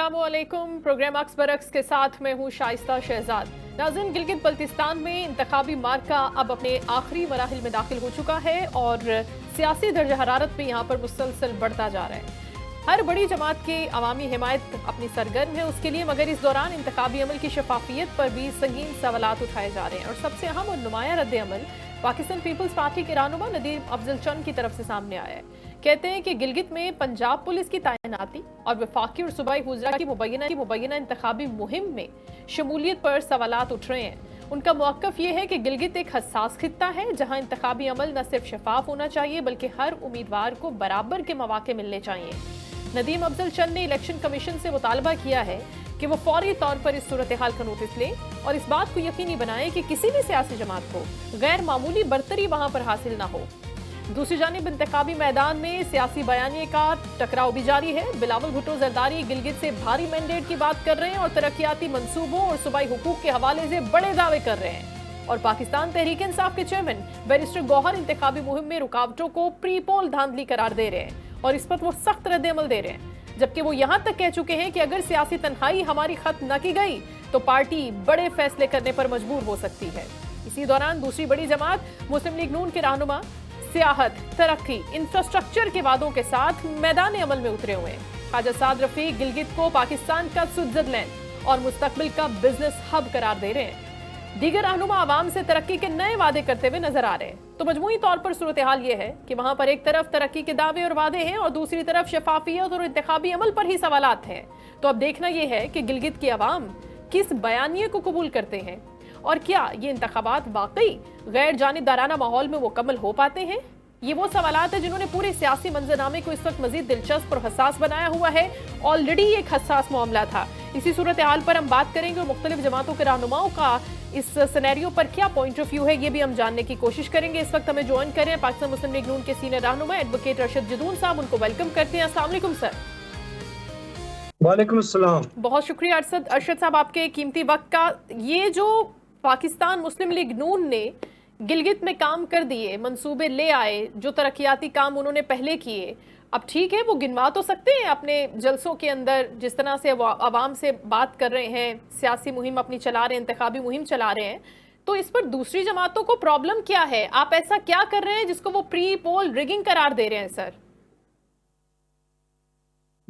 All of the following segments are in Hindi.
अस्सलामुअलैकुम। प्रोग्राम अक्स बरक्स के साथ मैं हूँ शाइस्ता शहजाद। नाज़रीन, गिलगित बल्तिस्तान में इंतखाबी मार्का अब अपने आखिरी मराहिल में दाखिल हो चुका है और सियासी दर्जा हरारत भी यहाँ पर मुसलसल बढ़ता जा रहा है। हर बड़ी जमात की अवामी हिमायत अपनी सरगर्म है उसके लिए, मगर इस दौरान इंतखाबी अमल की शफाफियत पर भी संगीन सवालात उठाए जा रहे हैं। और सबसे अहम और नुमाया रद्द अमल पाकिस्तान पीपल्स पार्टी के रहनुमा नदीम अफजल चंद की तरफ से सामने आया है। कहते हैं कि गिलगित में पंजाब पुलिस की तैनाती और वफाकी और सूबाई हुजरा की मुबैना इंतखाबी मुहिम में शमूलियत पर सवालात उठ रहे हैं। उनका मौक़िफ़ ये है कि गिलगित एक हसास खित्ता है जहां इंतखाबी अमल न सिर्फ शफाफ होना चाहिए बल्कि हर उम्मीदवार को बराबर के मौके मिलने चाहिए। नदीम अफजल चंद ने इलेक्शन कमीशन से मुतालबा किया है कि वो फौरी तौर पर इस सूरत हाल का नोटिस लें और इस बात को यकीनी बनाएं कि किसी भी सियासी जमात को गैर मामूली बरतरी वहां पर हासिल ना हो। दूसरी जानिब इंतखाबी मैदान में सियासी बयानिए का टकराव भी जारी है। बिलावल भुट्टो जरदारी गिलगित से भारी मैंडेट की बात कर रहे हैं और तरक्याती मंसूबों और सूबाई हुकूक के हवाले से बड़े दावे कर रहे हैं। और पाकिस्तान तहरीक इंसाफ के चेयरमैन बैरिस्टर गौहर इंतखाबी मुहिम में रुकावटों को प्री पोल धांधली करार दे रहे हैं और इस पर वो सख्त रद्द-ए-अमल दे रहे हैं, जबकि वो यहां तक कह चुके हैं कि अगर सियासी तन्हाई हमारी खत्म न की गई तो पार्टी बड़े फैसले करने पर मजबूर हो सकती है। इसी दौरान दूसरी बड़ी जमात मुस्लिम लीग नून के रहनुमा सियाहत, तरक्की, इंफ्रास्ट्रक्चर के वादों के साथ मैदान अमल में उतरे हुए हैं। ख्वाजा साद रफीक गिलगित को पाकिस्तान का स्विट्जरलैंड और मुस्तकबिल का बिजनेस हब करार दे रहे हैं। दीगर रहनुमा आवाम से तरक्की के नए वादे करते हुए नजर आ रहे हैं। तो मजमूई तौर पर सूरत हाल यह है कि वहां पर एक तरफ तरक्की के दावे और वादे हैं और दूसरी तरफ शफाफियत और इंतखाबी अमल पर ही सवालात हैं। तो अब देखना यह है कि गिलगित की आवाम किस बयानिए को कबूल करते हैं और क्या ये इंतखाबात वाकई गैर जानिबदाराना माहौल में मुकम्मल हो पाते हैं। ये वो सवालात है जिन्होंने पूरे सियासी मंजरनामे को इस वक्त मजीद दिलचस्प और हसास बनाया हुआ है। ऑलरेडी एक हसास मामला था। इसी सूरत हाल पर हम बात करेंगे और मुख्तलिफ जमातों के रहनुमाओं का इस सिनेरियो पर क्या पॉइंट ऑफ व्यू है ये भी हम जानने की कोशिश करेंगे। इस वक्त हमें ज्वाइन करें पाकिस्तान मुस्लिम लीग नून के सीनियर रहनुमा एडवोकेट अरशद जदून साहब। उनको वेलकम करते हैं। अस्सलाम वालेकुम सर। वालेकुम अस्सलाम। बहुत शुक्रिया अरशद साहब आपके कीमती वक्त का। ये जो पाकिस्तान मुस्लिम लीग नून ने गिलगित में काम कर दिए, मंसूबे ले आए, जो तरक्याती काम उन्होंने पहले किए, अब ठीक है वो गिनवा तो सकते हैं अपने जलसों के अंदर, जिस तरह से वो आवाम से बात कर रहे हैं, सियासी मुहिम अपनी चला रहे हैं, इंतखाबी मुहिम चला रहे हैं, तो इस पर दूसरी जमातों को प्रॉब्लम क्या है? आप ऐसा क्या कर रहे हैं जिसको वो प्री पोल रिगिंग करार दे रहे हैं? सर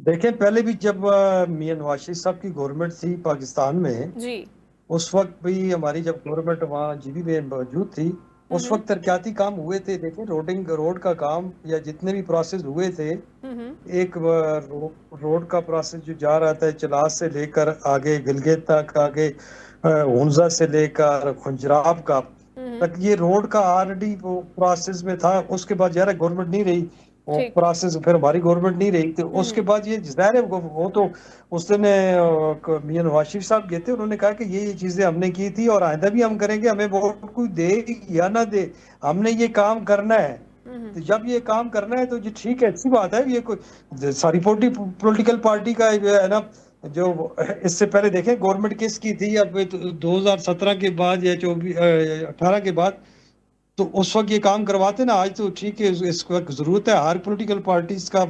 देखें, पहले भी जब मियां नवाज शरीफ साहब की गवर्नमेंट थी पाकिस्तान में जी, उस वक्त भी हमारी जब गवर्नमेंट वहाँ जीबी में मौजूद थी उस वक्त तरक्याती काम हुए थे। देखें, रोड का काम या जितने भी प्रोसेस हुए थे, एक रोड का प्रोसेस जो जा रहा था चलास से लेकर आगे गिलगित तक, आगे हुंजा से लेकर खुंजराब का तक, ये रोड का ऑलरेडी प्रोसेस में था। उसके बाद ज़रा गवर्नमेंट नहीं रही, वो प्रोसेस फिर हमारी गवर्नमेंट नहीं रही, तो उसके बाद ये जाहिर है वो तो उस दिन मियां नवाज शरीफ साहब गए थे, उन्होंने कहा कि ये चीजें हमने की थी और आइंदा भी हम करेंगे, हमें वोट कोई दे या ना दे, हमने ये काम करना है। तो जब ये काम करना है तो ये ठीक है, अच्छी बात है। ये कोई सारी पॉलिटिकल पार्टी का है ना, जो इससे पहले देखें गवर्नमेंट किसकी थी, अब 2017 के बाद या 18 के बाद, तो उस वक्त ये काम करवाते ना। आज तो ठीक है, इस वक्त जरूरत है हर पॉलिटिकल पार्टीज का,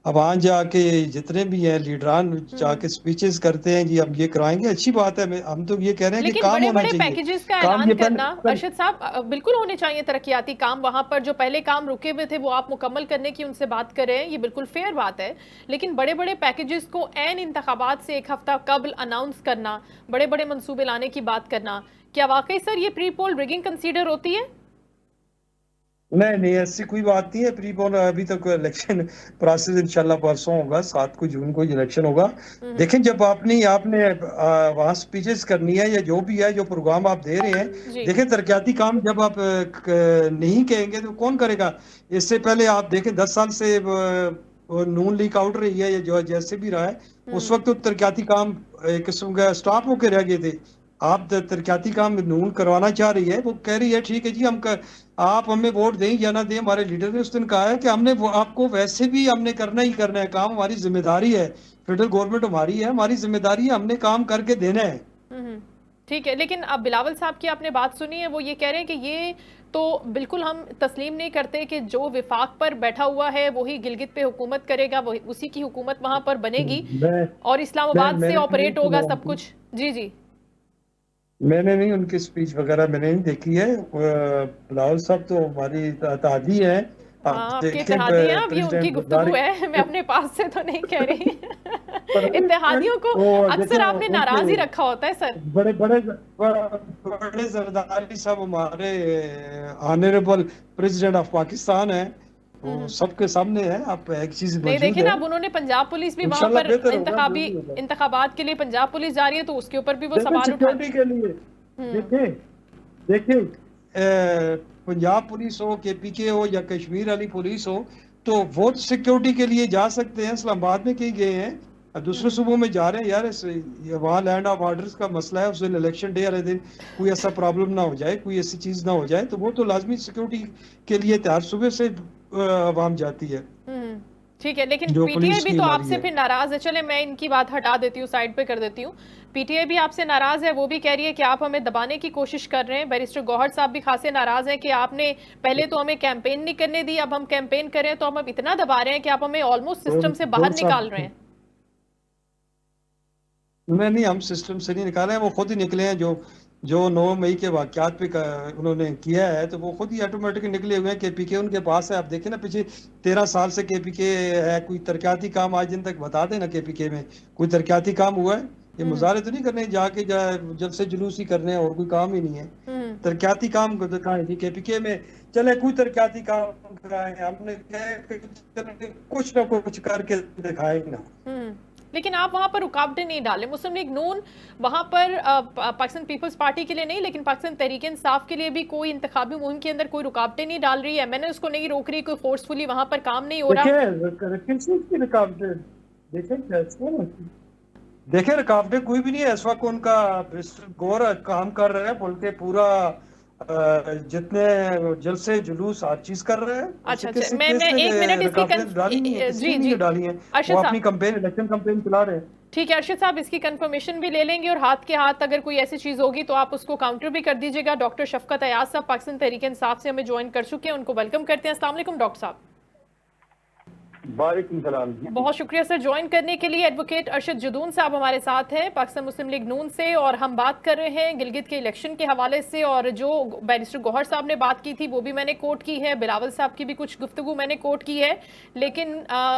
अब वहां जाके जितने भी हैं लीडरान जाके स्पीचेस करते हैं, जी हम ये कराएंगे, अच्छी बात है। हम तो ये कह रहे हैं कि काम होना चाहिए, पैकेजेस का ऐलान करना अरशद साहब बिल्कुल होने चाहिए। तरक्याती काम वहां पर जो पहले काम रुके हुए थे वो आप मुकम्मल करने की उनसे बात कर रहे हैं, ये बिल्कुल फेयर बात है। लेकिन बड़े बड़े पैकेजेस को ऐन इंतखाबात से एक हफ्ता कबल अनाउंस करना, बड़े बड़े मंसूबे लाने की बात करना, क्या वाकई सर ये प्री पोल रिगिंग कंसीडर होती है? नहीं, ऐसी कोई बात नहीं है। प्री पोल अभी तक इलेक्शन प्रोसेस इंशाल्लाह परसों होगा, 7 जून को इलेक्शन होगा। देखें, जब आपने वहाँ स्पीचेस करनी है या जो भी है, जो प्रोग्राम आप दे रहे हैं, देखें तरक्याती काम जब आप नहीं कहेंगे तो कौन करेगा। इससे पहले आप देखें 10 साल से नून लीग आउट रही है या जो जैसे भी रहा है, उस वक्त तो तरक्याती काम एक किस्म का स्टॉप होकर रह गए थे। आप तरक्याती काम नून करवाना चाह रही है, वो कह रही है ठीक है जी, आप हमें वोट दें या ना दें। हमारे लीडर ने उस दिन कहा है कि हमने आपको वैसे भी हमने करना ही करना है काम, हमारी जिम्मेदारी है, फेडरल गवर्नमेंट हमारी है, हमारी जिम्मेदारी है, हमने काम करके देना है। ठीक है, लेकिन अब बिलावल साहब की आपने बात सुनी है, वो ये कह रहे हैं कि ये तो बिल्कुल हम तस्लीम नहीं करते कि जो विफाक पर बैठा हुआ है वही गिलगित पे हुकूमत करेगा, वही उसी की हुकूमत वहां पर बनेगी और इस्लामाबाद से ऑपरेट होगा सब कुछ। जी जी, मैंने नहीं उनकी स्पीच वगैरह मैंने नहीं देखी है। बिलावल साहब तो हमारी इत्तेहादी हैं। आप हाँ आपके देखें इत्तेहादी हैं, अब ये उनकी प्रेसिडेंट गुफ्तगू जरदारी है, मैं अपने पास से तो नहीं कह रही। इत्तेहादियों को वो अक्सर देखें आपने उनके नाराज ही रखा होता है सर। बड़े बड़े बड़े जरदारी साहब हमारे ऑनरेबल प्रेसिडेंट ऑफ पाकिस्तान है, वो हम्म। सबके सामने है। आप एक चीज नहीं मौजूद देखे ना, है। अब उन्होंने पंजाब पुलिस भी वहां इंशाल्लाह पर बेहतर होगा जो भी होगा। इंतखाबात के लिए पंजाब पुलिस जा रही है, तो उसके ऊपर भी वो देखें सवाल उठा। सिक्योरिटी के लिए हम्म देखें देखें पंजाब पुलिस हो, केपीके हो या कश्मीर वाली पुलिस हो, तो वो तो सिक्योरिटी के लिए जा सकते हैं। इस्लामाबाद में कहीं गए हैं, अब दूसरे सूबों में जा रहे हैं यार। वहाँ लैंड ऑफ ऑर्डर्स का मसला है, उस दिन इलेक्शन डे वाले दिन कोई ऐसा प्रॉब्लम ना हो जाए, कोई ऐसी चीज ना हो जाए, तो वो तो लाजमी सिक्योरिटी के लिए तैयार सुबह से आवाम जाती है हम्म, ठीक है, लेकिन जो पीटीआई पुलिस भी की तो हमारी आपसे है। फिर नाराज है। चले मैं इनकी बात हटा देती हूँ, साइड पे कर देती हूँ। पीटीआई भी आपसे नाराज है, वो भी कह रही है कि आप हमें दबाने की कोशिश कर रहे हैं। बैरिस्टर गौहर साहब भी खासे नाराज हैं कि आपने पहले तो हमें कैंपेन नहीं करने दी, अब हम कैंपेन कर रहे हैं तो हम अब इतना दबा रहे हैं कि आप हमें ऑलमोस्ट सिस्टम से बाहर गौर निकाल रहे साहब हैं। नहीं, हम सिस्टम से नहीं निकाले हैं, वो खुद ही निकले हैं। जो जो 9 मई के वाकयात पे उन्होंने किया है, तो वो खुद ही ऑटोमेटिकली निकले हुए हैं। केपीके उनके पास है। आप देखें ना, पीछे 13 साल से केपीके है। कोई तरक्याती काम आज दिन तक बता देना केपीके में कोई तरक्याती काम हुआ है? ये हम्म मुजाहरे तो नहीं करने जाके जब से जुलूस ही करने हैं, और कोई काम ही नहीं है। हम्म तरक्याती काम को दिखाएं थी केपीके में। चले कोई तरक्याती काम कराएं, हमने क्या है कि चले कुछ ना कुछ करके दिखाएं ना। हम्म, लेकिन आप वहां पर रुकावटें नहीं डाले। मुस्लिम लीग नून वहां पर पाकिस्तान पीपल्स पार्टी के लिए नहीं, लेकिन पाकिस्तान तहरीक इंसाफ के लिए भी कोई इंतखाबी मुहिम के अंदर कोई रुकावटें नहीं डाल रही है। मैंने उसको नहीं रोक रही, कोई फोर्सफुली वहां पर काम नहीं हो रहा। देखिए किस चीज की रुकावटें? देखें देखें रुकावटें कोई भी नहीं है। इस वक्त उनका गौर काम कर रहे हैं, बोल के पूरा जितने जलसे जुलूस हर चीज कर रहे हैं। अच्छा किसी मैं किसने एक मिनट इसकी रुकावटें डाली नहीं है, किसी जी ने जी, नहीं डाली है। अरशद वो साहब, अपनी कंपेन, इलेक्शन कंपेन चला रहे हैं। ठीक है अरशद साहब, इसकी कंफर्मेशन भी ले लेंगे और हाथ के हाथ अगर कोई ऐसी चीज होगी तो आप उसको काउंटर भी कर दीजिएगा। डॉक्टर शफकत अयाज साहब पाकिस्तान तहरीक इंसाफ से हमें ज्वाइन कर चुके हैं, उनको वेलकम करते हैं। अस्सलाम वालेकुम डॉक्टर साहब। वालेकुम सलाम। बहुत शुक्रिया सर ज्वाइन करने के लिए। एडवोकेट अरशद जदून साहब हमारे साथ हैं पाकिस्तान मुस्लिम लीग नून से, और हम बात कर रहे हैं गिलगित के इलेक्शन के हवाले से। और जो बैरिस्टर गौहर साहब ने बात की थी वो भी मैंने कोट की है, बिलावल साहब की भी कुछ गुफ्तगू मैंने कोट की है। लेकिन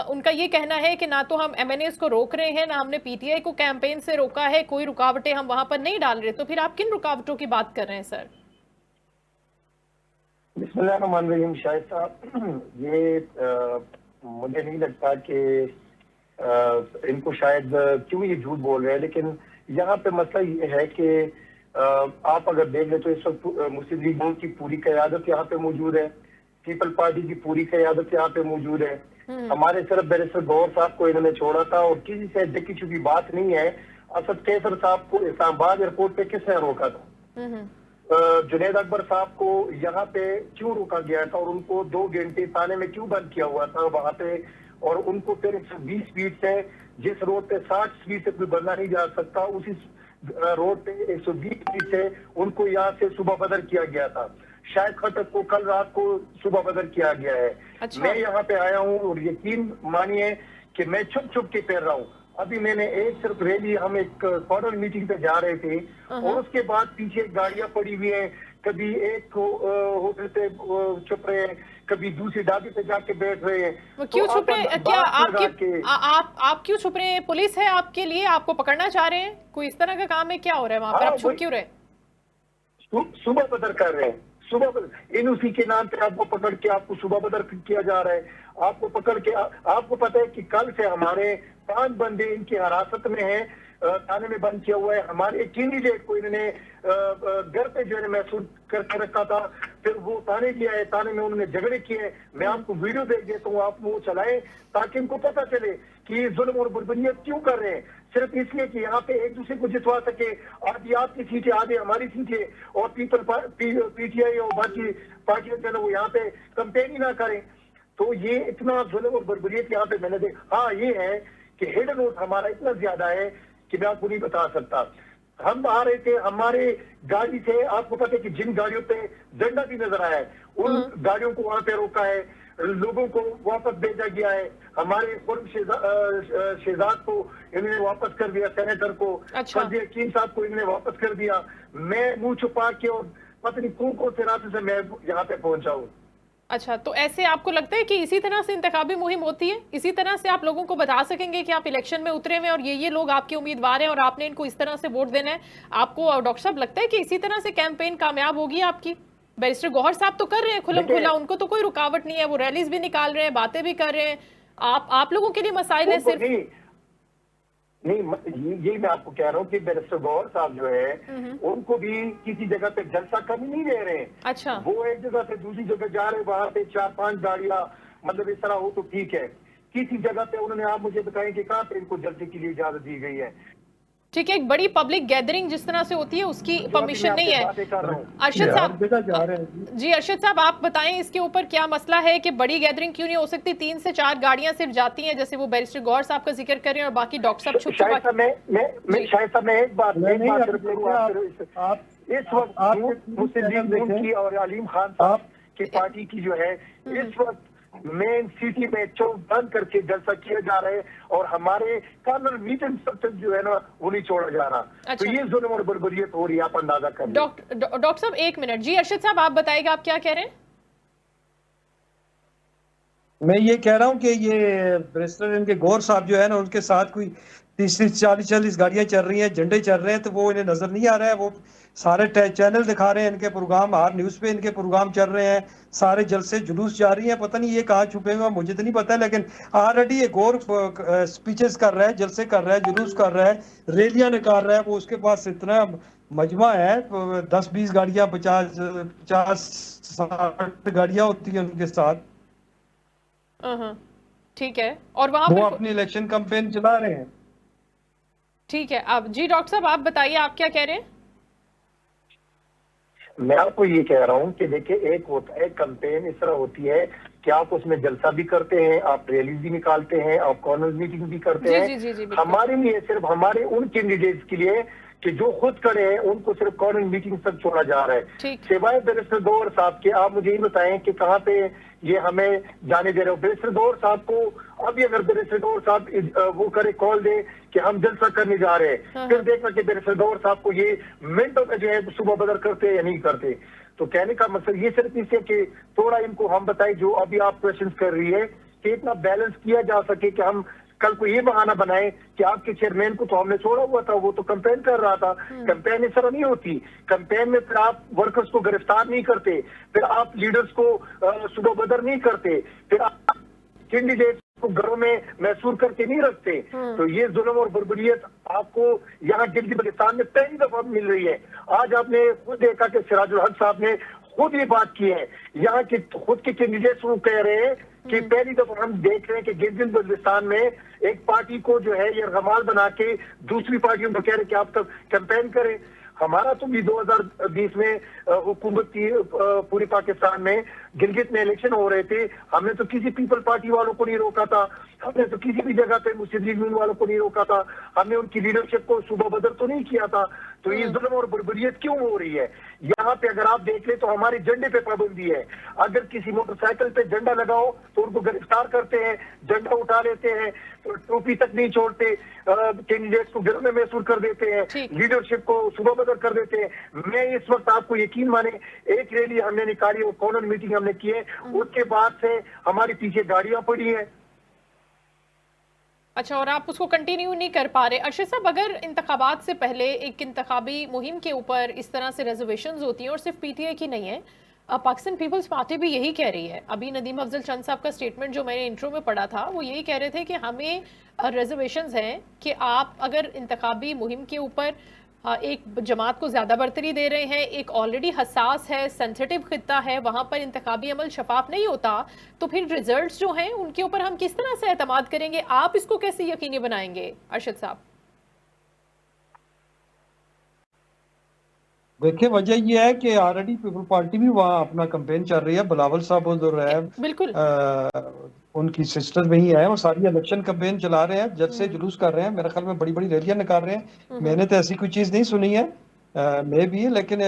उनका ये कहना है कि ना तो हम एमएनएस को रोक रहे हैं, ना हमने पीटीआई को कैंपेन से रोका है, कोई रुकावटें हम वहां पर नहीं डाल रहे। तो फिर आप किन रुकावटों की बात कर रहे हैं सर? बिस्मिल्लाहिर्रहमानिर्रहीम। शाहिद साहब, ये मुझे नहीं लगता कि इनको शायद क्यों ये झूठ बोल रहे हैं, लेकिन यहाँ पे मसला ये है कि आप अगर देख लें तो इस वक्त मुस्लिम लीग नून की पूरी क़यादत यहाँ पे मौजूद है, पीपल पार्टी की पूरी क़यादत यहाँ पे मौजूद है। हमारे सिर्फ बैरिस्टर गौहर साहब को इन्होंने छोड़ा था, और किसी से देखी चुकी बात नहीं है। असद कैसर साहब को इस्लामाबाद एयरपोर्ट पे किसने रोका था? जुनेद अकबर साहब को यहाँ पे क्यों रोका गया था, और उनको 2 घंटे थाने में क्यों बंद किया हुआ था वहां पे? और उनको फिर 120 स्पीड से, जिस रोड पे 60 स्पीड से कोई बंदा नहीं जा सकता, उसी रोड पे 120 स्पीड से उनको यहाँ से सुबह बदर किया गया था। शायद खटक को कल रात को सुबह बदर किया गया है। अच्छा। मैं यहाँ पे आया हूँ और यकीन मानिए कि मैं छुप छुप के फिर रहा हूँ। अभी मैंने एक सिर्फ रैली, हम एक कॉर्नर मीटिंग पे जा रहे थे, और उसके बाद पीछे गाड़ियां पड़ी हुई हैं। कभी एक होटल पे छुप रहे हैं, कभी दूसरी डाबी पे जाके बैठ रहे हैं। वो क्यों छुप रहे हैं? क्या आप क्यों छुप रहे हैं? पुलिस है आपके लिए, आपको पकड़ना चाह रहे हैं? कोई इस तरह का काम है क्या हो रहा है वहां पर? आप छुप क्यों रहे? सुबह बदर कर रहे हैं, सुबह इन उसी के नाम पे आपको पकड़ के आपको सुबह बदर किया जा रहा है। आपको पकड़ के आपको पता है कि कल से हमारे 5 बंदे इनकी हिरासत में हैं, थाने में बंद किया हुआ है। हमारे कैंडिडेट को इन्होंने घर पे जो है महसूस करके रखा था, फिर वो थाने लिया है, थाने में उन्होंने झगड़े किए। मैं आपको वीडियो भेज देता हूँ, आप वो चलाएं ताकि इनको पता चले कि जुल्म और बुरबनियत क्यों कर रहे हैं। सिर्फ इसलिए कि यहाँ पे एक दूसरे को जितवा सके, आधी आपकी सीटें आधे हमारी सीटें, और पीटीआई और बाकी पार्टियों जो है वो यहाँ पे कंपेन ही ना करें। तो ये इतना जुल्म और बर्बरियत यहाँ पे मैंने देखा। हाँ, ये है कि हेड नोट हमारा इतना ज्यादा है कि मैं आपको नहीं बता सकता। हम आ रहे थे, हमारे गाड़ी से आपको पता है कि जिन गाड़ियों पे झंडा भी नजर आया है, उन गाड़ियों को वहां पे रोका है, लोगों को वापस भेजा गया है। हमारे खुर्म शहजाद को इन्होंने वापस कर दिया, सेनेटर को, अच्छा। फर्जी हकीम साहब को इन्होंने वापस कर दिया। मैं मुंह छुपा के और पता नहीं कौन से रास्ते से मैं यहाँ पे पहुंचा हूँ। अच्छा, तो ऐसे आपको लगता है कि इसी तरह से इंतखाबी मुहिम होती है? इसी तरह से आप लोगों को बता सकेंगे कि आप इलेक्शन में उतरे हुए हैं और ये लोग आपके उम्मीदवार हैं और आपने इनको इस तरह से वोट देना है? आपको डॉक्टर साहब लगता है कि इसी तरह से कैंपेन कामयाब होगी आपकी? बैरिस्टर गौहर साहब तो कर रहे हैं खुलम खुला, उनको तो कोई रुकावट नहीं है, वो रैलीज भी निकाल रहे हैं, बातें भी कर रहे हैं। आप लोगों के लिए मसाइल है सिर्फ? नहीं, यही मैं आपको कह रहा हूँ कि बैरिस्टर गौहर साहब जो है उनको भी किसी जगह पे जलसा कमी नहीं दे रहे हैं। अच्छा। वो एक जगह से दूसरी जगह जा रहे हैं, वहां पे 4-5 गाड़ियां मतलब इस तरह हो तो ठीक है। किसी जगह पे उन्होंने, आप मुझे बताएं कि कहाँ पे इनको जलसे के लिए इजाजत दी गई है? ठीक है, एक बड़ी पब्लिक गैदरिंग जिस तरह से होती है उसकी परमिशन नहीं है। अरशद साहब जी, अरशद साहब आप बताएं इसके ऊपर क्या मसला है कि बड़ी गैदरिंग क्यों नहीं हो सकती? 3 से 4 गाड़ियां सिर्फ जाती हैं, जैसे वो बैरिस्टर गौहर साहब का जिक्र कर रहे हैं और बाकी डॉक्टर साहब छुप छुपा। मैं एक बात इस वक्त मुस्लिम लीग नून की और अलीम खान साहब की पार्टी की जो है इस वक्त मेन सिटी में चौक बंद करके जलसा किया जा रहा है और हमारे कानून मीटिंग तक जो है ना वो नहीं छोड़ा जा रहा। अच्छा। तो ये जुल्म और बर्बरियत हो रही है, आप अंदाजा कर। डॉक्टर साहब 1 मिनट जी, अरशद साहब आप बताइएगा आप क्या कह रहे हैं? मैं ये कह रहा हूँ कि ये बैरिस्टर इनके गौहर साहब जो है ना उनके साथ कोई 30-40 गाड़ियां चल रही हैं, झंडे चल रहे हैं, तो वो इन्हें नजर नहीं आ रहा है। वो सारे चैनल दिखा रहे हैं, इनके प्रोग्राम हर न्यूज पे इनके प्रोग्राम चल रहे हैं, सारे जलसे जुलूस जारी हैं। पता नहीं ये कहाँ छुपे हुए मुझे तो नहीं पता, लेकिन ऑलरेडी ये गौर स्पीचेस कर रहा है, जलसे कर रहा है, जुलूस कर रहा है, रैलियां निकाल रहा है। वो उसके पास इतना मजमा है, 10-20 गाड़ियां, 50-60 गाड़ियां होती है उनके साथ। ठीक है, और वहां वो अपनी इलेक्शन कैंपेन चला रहे हैं। ठीक है, अब जी डॉक्टर साहब आप बताइए आप क्या कह रहे हैं? मैं आपको ये कह रहा हूँ कि देखिए, एक होता है कैंपेन इस तरह होती है कि आप उसमें जलसा भी करते हैं, आप रैली भी निकालते हैं, आप कॉर्नर मीटिंग भी करते हैं। जी, हमारे लिए सिर्फ हमारे उन कैंडिडेट्स के लिए कि जो खुद खड़े हैं उनको सिर्फ कॉर्नर मीटिंग तक छोड़ा जा रहा है। सिवाय बैरिस्टर गौहर साहब के आप मुझे ये बताएं कि कहाँ पे ये हमें जाने दे रहे हो? बैरिस्टर गौहर साहब को अभी अगर बैरिस्टर गौहर साहब वो करे, कॉल दे कि हम जलसा करने जा रहे हैं, फिर देखना कि बैरिस्टर गौहर साहब को ये मिनटों में जो है सुबह बदर करते या नहीं करते। तो कहने का मतलब ये सिर्फ इससे कि थोड़ा इनको हम बताएं, जो अभी आप क्वेश्चन कर रही है, कि इतना बैलेंस किया जा सके कि हम कल को ये बहाना बनाए कि आपके चेयरमैन को तो हमने छोड़ा हुआ था, वो तो कैंपेन कर रहा था। कैंपेन इस तरह नहीं होती। कैंपेन में फिर आप वर्कर्स को गिरफ्तार नहीं करते, फिर आप लीडर्स को सुबह बदर नहीं करते, फिर आप कैंडिडेट्स को घरों में महसूर करके नहीं रखते। तो ये जुल्म और बर्बरियत आपको यहाँ गिलगित बल्तिस्तान में पहली दफा मिल रही है। आज आपने खुद देखा कि सिराजुल हक साहब ने खुद ये बात की है, यहाँ के खुद के कैंडिडेट्स वो कह रहे हैं कि पहली दफा हम देख रहे हैं कि गिलगित बल्तिस्तान में एक पार्टी को जो है ये रमाल बना के दूसरी पार्टियों को कह रहे कि आप तब कैंपेन करें। हमारा तो भी 2020 में हुकूमत की पूरे पाकिस्तान में गिलगित में इलेक्शन हो रहे थे, हमने तो किसी पीपल पार्टी वालों को नहीं रोका था, हमने तो किसी भी जगह पे मुस्लिम लीग नून वालों को नहीं रोका था, हमने उनकी लीडरशिप को सुबह बदर तो नहीं किया था। तो ये जुल्म और बर्बरियत क्यों हो रही है? यहाँ पे अगर आप देख ले तो हमारे झंडे पे पाबंदी है। अगर किसी मोटरसाइकिल पे झंडा लगाओ तो उनको गिरफ्तार करते हैं, झंडा उठा लेते हैं, तो टोपी तक नहीं छोड़ते, कैंडिडेट्स को घर में महसूर कर देते हैं, लीडरशिप को सुबह बदर कर देते हैं। मैं इस वक्त आपको यकीन माने, एक रैली हमने निकाली और कॉर्नर मीटिंग हमने की है, उसके बाद से हमारे पीछे गाड़ियां पड़ी हैं। अच्छा, और आप उसको कंटिन्यू नहीं कर पा रहे? अरशद साहब, अगर इंतखाबात से पहले एक इंतखाबी मुहिम के ऊपर इस तरह से रिजर्वेशंस होती हैं, और सिर्फ पीटीआई की नहीं है, पाकिस्तान पीपल्स पार्टी भी यही कह रही है। अभी नदीम अफजल चंद साहब का स्टेटमेंट जो मैंने इंट्रो में पढ़ा था, वो यही कह रहे थे कि हमें रिजर्वेशंस हैं कि आप अगर इंतखाबी मुहिम के ऊपर एक जमात को ज़्यादा बरतरी दे रहे हैं, एक ऑलरेडी हसास है, सेंसिटिव खित्ता है, वहाँ पर इंतखाबी अमल शफाफ नहीं होता, तो फिर रिजल्ट्स जो हैं उनके ऊपर हम किस तरह से एतमाद करेंगे? आप इसको कैसे यकीनी बनाएंगे अरशद साहब? देखिए, वजह यह है कि ऑलरेडी पीपल पार्टी भी वहाँ अपना कैंपेन चल रही है, बिलावल साहब उधर है, बिल्कुल उनकी सिस्टर वही है, वो सारी इलेक्शन कैंपेन चला रहे हैं, जज से जुलूस कर रहे हैं, मेरे ख्याल में बड़ी बड़ी रैलियां निकाल रहे हैं। मैंने तो ऐसी कोई चीज नहीं सुनी है, मे भी, लेकिन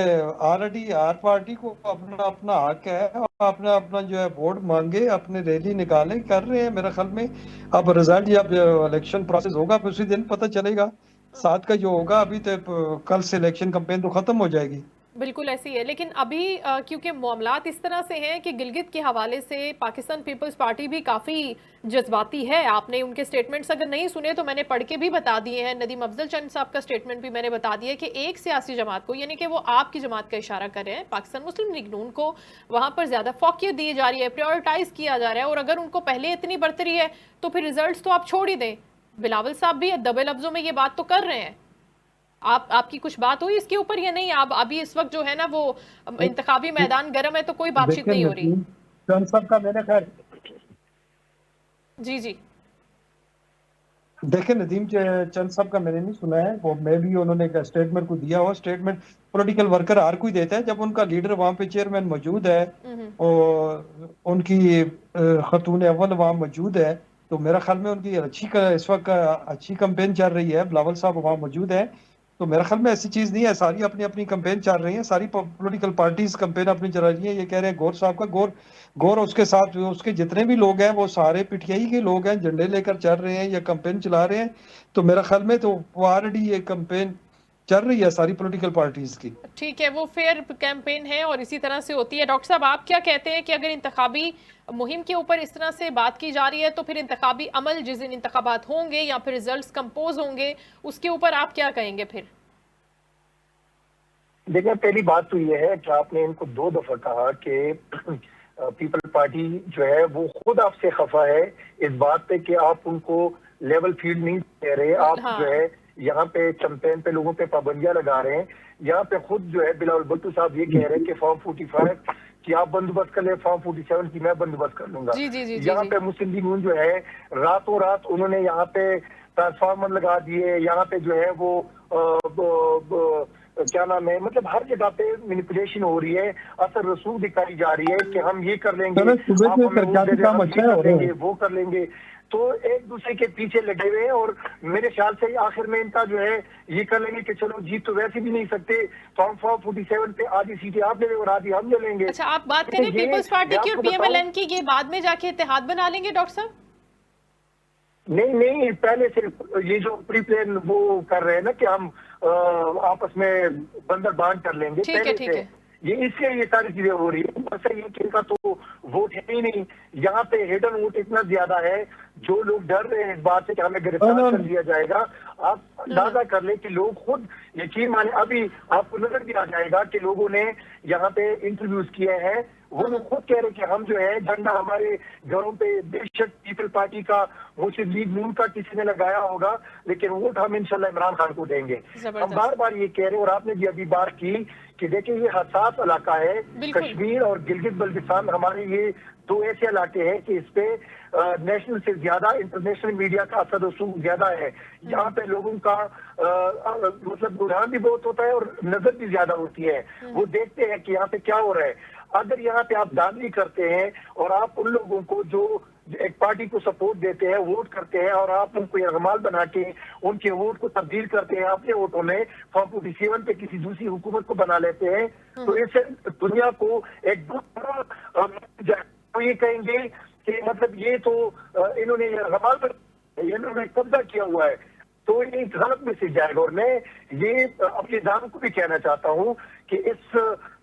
ऑलरेडी आर पार्टी को अपना अपना हक है, और अपना अपना जो है वोट मांगे, अपने रैली निकाले, कर रहे हैं मेरे ख्याल में। अब रिजल्ट जब इलेक्शन प्रोसेस होगा फिर उसी दिन पता चलेगा। 7 का जो होगा, अभी तो कल से इलेक्शन कैंपेन तो खत्म हो जाएगी। बिल्कुल ऐसी है, लेकिन अभी क्योंकि मामलात इस तरह से हैं कि गिलगित के हवाले से पाकिस्तान पीपल्स पार्टी भी काफ़ी जज्बाती है। आपने उनके स्टेटमेंट्स अगर नहीं सुने तो मैंने पढ़ के भी बता दिए हैं। नदीम अफजल चंद साहब का स्टेटमेंट भी मैंने बता दिया कि एक सियासी जमात को, यानी कि वो आपकी जमात का इशारा कर रहे हैं, पाकिस्तान मुस्लिम लीग नून को वहां पर ज़्यादा फोकियत दी जा रही है, प्रायोरिटाइज किया जा रहा है, और अगर उनको पहले इतनी बर्तरी है तो फिर रिजल्ट तो आप छोड़ ही दें। बिलावल साहब भी दबे लफ्जों में ये बात तो कर रहे हैं। आपकी कुछ बात हुई इसके ऊपर या नहीं? आप अभी इस वक्त जो है ना वो इंतखाबी मैदान गर्म है तो कोई बातचीत नहीं हो रही। चंद साहब का मैंने खैर जी जी देखे, नदीम चंद साहब का मैंने नहीं सुना है, वो मैं भी उन्होंने एक स्टेटमेंट को दिया हुआ। स्टेटमेंट पॉलिटिकल वर्कर हर कोई देता है, जब उनका लीडर वहां पे चेयरमैन मौजूद है और उनकी खतून अव्वल वहां मौजूद है, तो मेरा ख्याल में उनकी इस वक्त अच्छी कैंपेन चल रही है। बिलावल साहब वहां मौजूद है, तो मेरा ख्याल में ऐसी चीज नहीं है। सारी अपनी अपनी कैंपेन चल रही है, सारी पॉलिटिकल पार्टीज कैंपेन अपनी चला रही है। ये कह रहे हैं गौर साहब का, गौर उसके साथ उसके जितने भी लोग हैं वो सारे पीटीआई के लोग हैं, झंडे लेकर चल रहे हैं या कैंपेन चला रहे हैं। तो मेरा ख्याल में तो ऑलरेडी ये कैंपेन चल रही है सारी पॉलिटिकल पार्टीज की। ठीक है, वो फेयर कैंपेन है और इसी तरह से होती है। डॉक्टर साहब, आप क्या कहते हैं कि अगर इंतखाबी मुहिम के ऊपर इस तरह से बात की जा रही है तो फिर इंतखाबी अमल जिस दिन इंतखाबात होंगे या फिर रिजल्ट्स कंपोज होंगे उसके ऊपर आप क्या कहेंगे फिर? देखिए, पहली बात तो ये है कि आपने इनको 2 दफा कहा कि पीपल पार्टी जो है वो खुद आपसे खफा है इस बात पे कि आप उनको लेवल फील्ड नहीं दे रहे। आप जो है यहाँ पे कैंपेन पे लोगों पे पाबंदियां लगा रहे हैं। यहाँ पे खुद जो है बिलावल भुट्टो साहब ये कह रहे हैं कि फॉर्म 45 कि आप बंदोबस्त कर ले, फॉर्म 47 की मैं बंदोबस्त कर लूंगा। यहाँ पे मुस्लिम लीग नून जो है रातों रात उन्होंने यहाँ पे ट्रांसफार्मर लगा दिए, यहाँ पे जो है वो क्या नाम है, मतलब हर जगह पे मैनिपुलेशन हो रही है, असर रसूख दिखाई जा रही है कि हम ये कर लेंगे, आप हमें वोट दे दें, हम ये कर लेंगे, वो कर लेंगे। तो एक दूसरे के पीछे लगे हुए हैं और मेरे ख्याल से आखिर में इनका जो है ये कर लेंगे कि चलो जीत तो वैसे भी नहीं सकते, तो हम फॉर्म 47 पे आधी सीटें आपने ले और आधी हम ले लेंगे। अच्छा, आप बात करें पीपल्स पार्टी की और पीएमएलएन की, ये बाद में जाके इत्तेहाद बना लेंगे डॉक्टर साहब? नहीं, पहले से ये जो प्री प्लान वो कर रहे हैं ना कि हम आपस में बंदर बांध कर लेंगे, ठीक है। ये इससे ये सारी चीजें हो रही है। बस ये कि इनका तो वोट है ही नहीं, यहाँ पे हिडन वोट इतना ज्यादा है, जो लोग डर रहे हैं इस बात से कि हमें गिरफ्तार कर लिया जाएगा। आप अंदाजा कर ले कि लोग खुद यकीन माने, अभी आपको नजर भी आ जाएगा कि लोगों ने यहाँ पे इंटरव्यूज किए हैं, वो लोग खुद कह रहे हैं कि हम जो है झंडा हमारे घरों पे बेशक पीपल पार्टी का, मुस्लिम लीग नून का किसी ने लगाया होगा, लेकिन वोट हम इंशाल्लाह इमरान खान को देंगे। हम बार बार ये कह रहे हैं और आपने भी अभी बात की कि देखिए ये हसास इलाका है, कश्मीर और गिलगित बल्तिस्तान हमारे ये 2 ऐसे इलाके हैं कि इस पे नेशनल से ज्यादा इंटरनेशनल मीडिया का असर रसूख ज्यादा है। यहाँ पे लोगों का मतलब रुझान भी बहुत होता है और नजर भी ज्यादा होती है, वो देखते हैं कि यहाँ पे क्या हो रहा है। अगर यहाँ पे आप दाखिली करते हैं और आप उन लोगों को जो एक पार्टी को सपोर्ट देते हैं, वोट करते हैं, और आप उनको यरगमाल बना के उनके वोट को तब्दील करते हैं अपने वोटों में, फॉर्म 47 पे किसी दूसरी हुकूमत को बना लेते हैं, तो इससे दुनिया को एक बड़ा तो ये कहेंगे कि मतलब ये तो इन्होंने यरगमाल पर इन्होंने कब्जा किया हुआ है, तो ये गलत मैसेज जाएगा। और मैं ये अपने दाम को भी कहना चाहता हूँ कि इस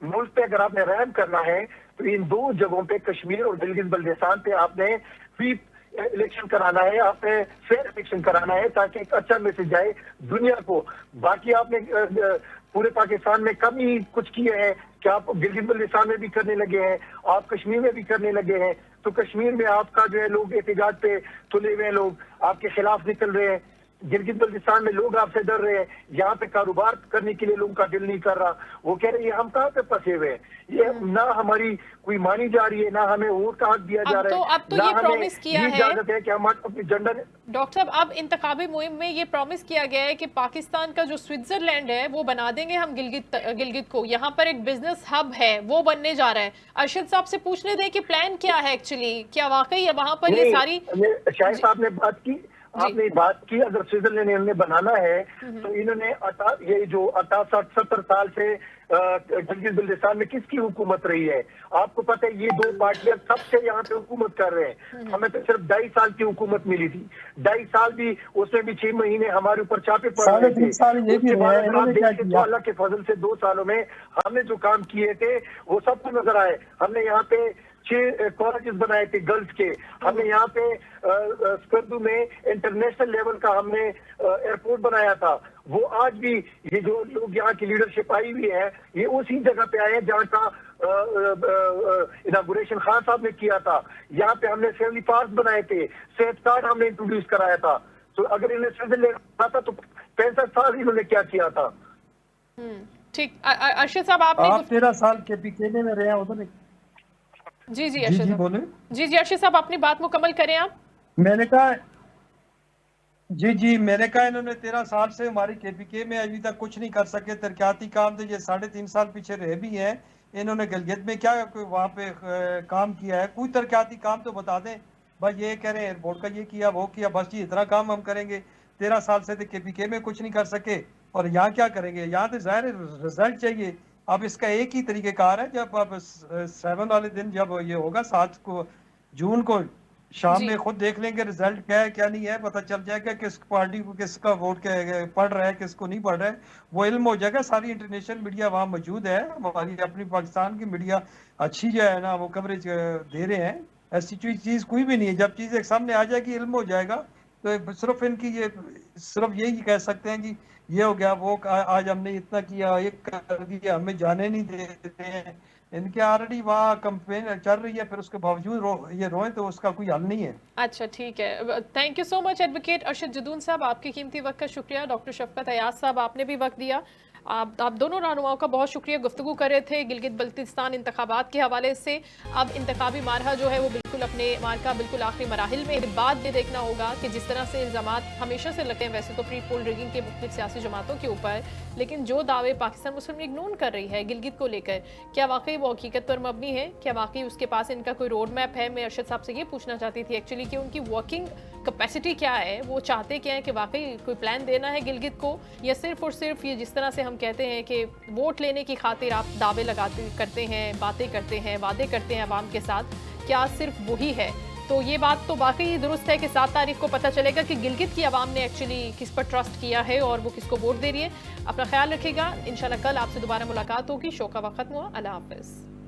मुल्क पे अगर आपने रहम करना है तो इन 2 जगहों पे, कश्मीर और गिलगित बल्तिस्तान पे, आपने फ्री इलेक्शन कराना है, आपने फेयर इलेक्शन कराना है, ताकि एक अच्छा मैसेज जाए दुनिया को। बाकी आपने पूरे पाकिस्तान में कम ही कुछ किए हैं कि आप गिलगित बल्तिस्तान में भी करने लगे हैं, आप कश्मीर में भी करने लगे हैं, तो कश्मीर में आपका जो है लोग एहतजाज पे तुले हुए लोग आपके खिलाफ निकल रहे हैं, गिलगित बल्तिस्तान में लोग आपसे डर रहे हैं, यहाँ पे कारोबार करने के लिए लोगों का दिल नहीं कर रहा। वो कह रहे हैं हम कहाँ पे फंसे हुए हैं, ये ना हमारी कोई मानी जा रही है, ना हमें वोट का हक दिया जा रहा है, अब तो ये प्रॉमिस किया है इजाजत है कि हम अपनी झंडा। डॉक्टर साहब, अब इंतखाबी मुहिम में ये प्रॉमिस किया गया है कि पाकिस्तान का जो स्विट्जरलैंड है वो बना देंगे हम गिलगित को, यहाँ पर एक बिजनेस हब है वो बनने जा रहा है। अरशद साहब से पूछने दें कि प्लान क्या है एक्चुअली, क्या वाकई है वहां पर ये सारी। शाहिद साहब ने बात की, आपने बात की, अगर स्विट्जरलैंड इन्होंने बनाना है तो इन्होंने ये जो 70 साल से गिलगित बल्तिस्तान में किसकी हुकूमत रही है? आपको पता है ये दो पार्टियां सबसे यहाँ पे हुकूमत कर रहे हैं। हमें तो सिर्फ 2.5 साल की हुकूमत मिली थी, 2.5 साल भी, उसमें भी 6 महीने हमारे ऊपर छापे पड़ रहे थे। तो अल्लाह के फजल से 2 सालों में हमने जो काम किए थे वो सबको नजर आए। हमने यहाँ पे 6 कॉलेजेस बनाए थे गर्ल्स के, हमने यहाँ पे स्कर्दू में इंटरनेशनल लेवल का हमने एयरपोर्ट बनाया था। वो आज भी ये जो लोग यहाँ की लीडरशिप आई हुई है, ये उसी जगह पे आए हैं जहाँ का इनागुरेशन खान साहब ने किया था। यहाँ पे हमने फैमिली पार्क बनाए थे, सेहत कार्ड हमने इंट्रोड्यूस कराया था। तो अगर इन्हें स्विट्जरलैंड था तो 65 साल इन्होंने क्या किया था? ठीक, अर्शद साहब आप 13 साल के पीछे में रहे हैं उधर। जी अर्शद जी बोले। जी अर्शद साहब अपनी बात मुकम्मल करें आप। मैंने कहा जी मैंने कहा इन्होंने 13 साल से हमारी केपीके में अभी तक कुछ नहीं कर सके। तरक्याती काम तो ये 3.5 साल पीछे रहे भी हैं। इन्होंने गिलगित में क्या वहाँ पे काम किया है? कोई तरक्याती काम तो बता दें भाई। ये कह रहे हैं एयरपोर्ट का ये किया वो किया, बस जी इतना काम हम करेंगे। 13 साल से तो केपीके में कुछ नहीं कर सके और यहाँ क्या करेंगे? यहाँ तो ज़ाहिर रिजल्ट चाहिए। अब इसका एक ही तरीक़ेकार है, जब अब 7 वाले दिन जब ये होगा 7 जून को शाम में खुद देख लेंगे रिजल्ट क्या है क्या नहीं है, पता चल जाएगा किस पार्टी को किसका वोट पड़ रहा है किसको नहीं पड़ रहा है, वो इल्म हो जाएगा। सारी इंटरनेशनल मीडिया वहाँ मौजूद है, हमारी अपनी पाकिस्तान की मीडिया अच्छी जो है ना वो कवरेज दे रहे हैं। ऐसी चीज़ कोई भी नहीं है, जब चीज़ एक सामने आ जाएगी इल्म हो जाएगा। तो सिर्फ इनकी ये सिर्फ यही कह सकते हैं कि ये हो गया वो आज हमने इतना किया ये कर दिया, हमें जाने नहीं दे रहे हैं। इनके ऑलरेडी वहाँ कंपेन चल रही है, फिर उसके बावजूद ये रोएं तो उसका कोई हल नहीं है। अच्छा ठीक है, thank you so much advocate Arshad Jadoon साहब, आपके कीमती वक्त का शुक्रिया। डॉक्टर शफकत अयाज साहब आपने भी वक्त दिया। आप दोनों रहनुमाओं का बहुत शुक्रिया। गुफ्तगू कर रहे थे गिलगित बल्तिस्तान इंतखाबात के हवाले से। अब इंतखाबी मारहा जो है वो बिल्कुल अपने मार्का बिल्कुल आखिरी मराहिल में। बाद ये देखना होगा कि जिस तरह से इल्ज़ामात हमेशा से लगते हैं वैसे तो प्री पोल रिगिंग के मुख्तलिफ सियासी जमातों के ऊपर, लेकिन जो दावे पाकिस्तान मुस्लिम लीग नून कर रही है गिलगित को लेकर, क्या वाकई वो हकीकत पर मबनी है? क्या वाकई उसके पास इनका कोई रोड मैप है? मैं अरशद साहब से ये पूछना चाहती थी एक्चुअली कि उनकी वर्किंग कैपेसिटी क्या है, वो चाहते क्या है कि वाकई कोई प्लान देना है गिलगित को, या सिर्फ और सिर्फ ये जिस तरह से हम कहते हैं कि वोट लेने की खातिर आप दावे करते हैं, बातें करते हैं, वादे करते हैं अवाम के साथ, क्या सिर्फ वही है? तो ये बात तो वाकई दुरुस्त है कि 7 तारीख को पता चलेगा कि गिलगित की आवाम ने एक्चुअली किस पर ट्रस्ट किया है और वो किसको वोट दे रही है। अपना ख्याल रखिएगा, इंशाल्लाह कल आपसे दोबारा मुलाकात होगी। शो का वक्त खत्म हुआ। अल्लाह हाफिज़।